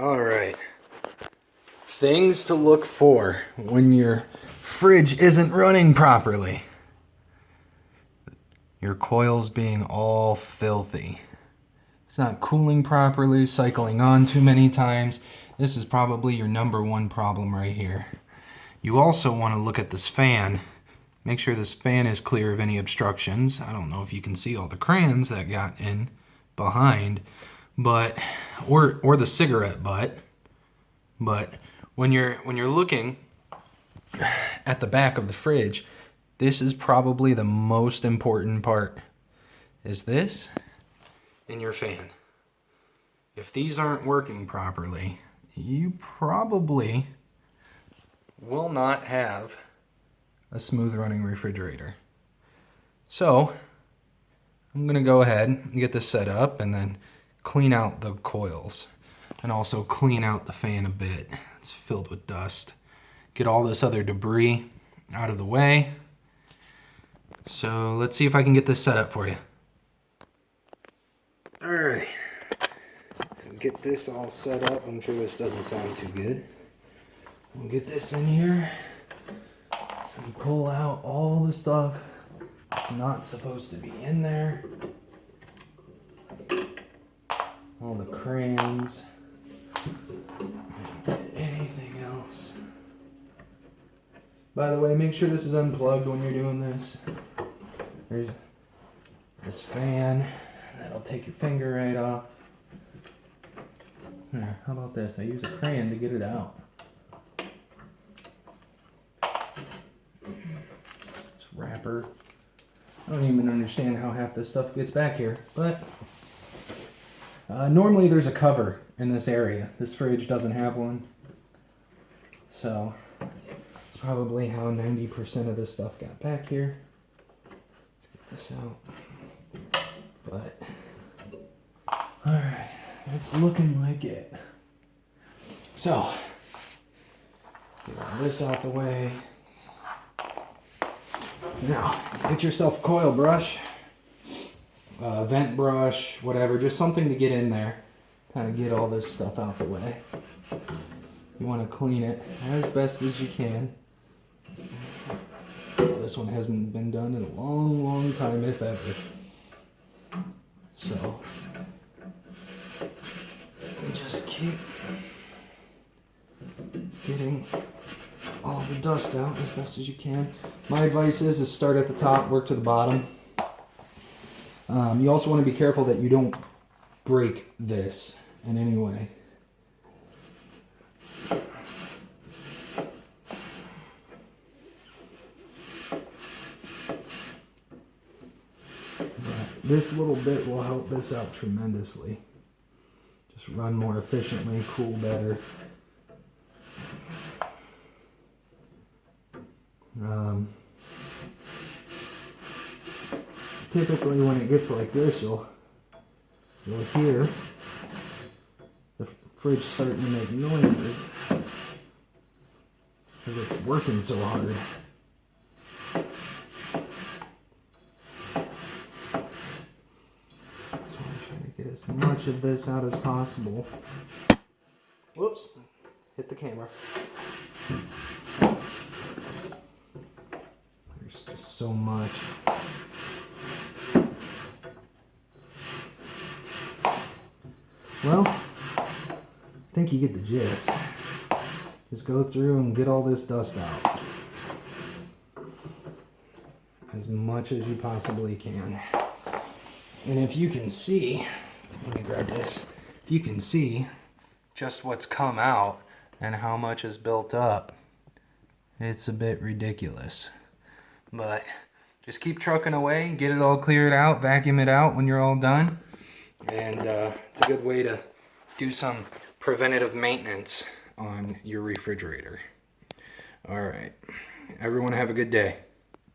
All right. Things to look for when your fridge isn't running properly. Your coils being all filthy. It's not cooling properly, cycling on too many times. This is probably your number one problem right here. You also want to look at this fan. Make sure this fan is clear of any obstructions. I don't know if you can see all the crayons that got in behind, but or the cigarette butt. But when you're looking at the back of the fridge, this is probably the most important part. Is this and your fan. If these aren't working properly, you probably will not have a smooth running refrigerator. So I'm gonna go ahead and get this set up and then clean out the coils and also clean out the fan a bit. It's filled with dust. Get all this other debris out of the way. So let's see if I can get this set up for you. All right, so get this all set up. I'm sure this doesn't sound too good. We'll get this in here and pull out all the stuff that's not supposed to be in there. All the crayons, anything else. By the way, make sure this is unplugged when you're doing this. There's this fan, that'll take your finger right off. Here, how about this? I use a crayon to get it out. This wrapper. I don't even understand how half this stuff gets back here, but normally there's a cover in this area. This fridge doesn't have one. So it's probably how 90% of this stuff got back here. Let's get this out. But alright, that's looking like it. So get all this out the way. Now, get yourself a coil brush, vent brush, whatever, just something to get in there. Kind of get all this stuff out the way. You want to clean it as best as you can. This one hasn't been done in a long, long time, if ever. So, just keep getting all the dust out as best as you can. My advice is start at the top, work to the bottom. You also want to be careful that you don't break this in any way. This little bit will help this out tremendously. Just run more efficiently, cool better. Typically when it gets like this, you'll hear the fridge starting to make noises because it's working so hard. So I'm trying to get as much of this out as possible. Whoops, hit the camera. There's just so much. Well, I think you get the gist. Just go through and get all this dust out. As much as you possibly can. And if you can see, let me grab this. If you can see just what's come out and how much is built up, it's a bit ridiculous. But just keep trucking away, get it all cleared out, vacuum it out when you're all done. And it's a good way to do some preventative maintenance on your refrigerator. All right, everyone have a good day.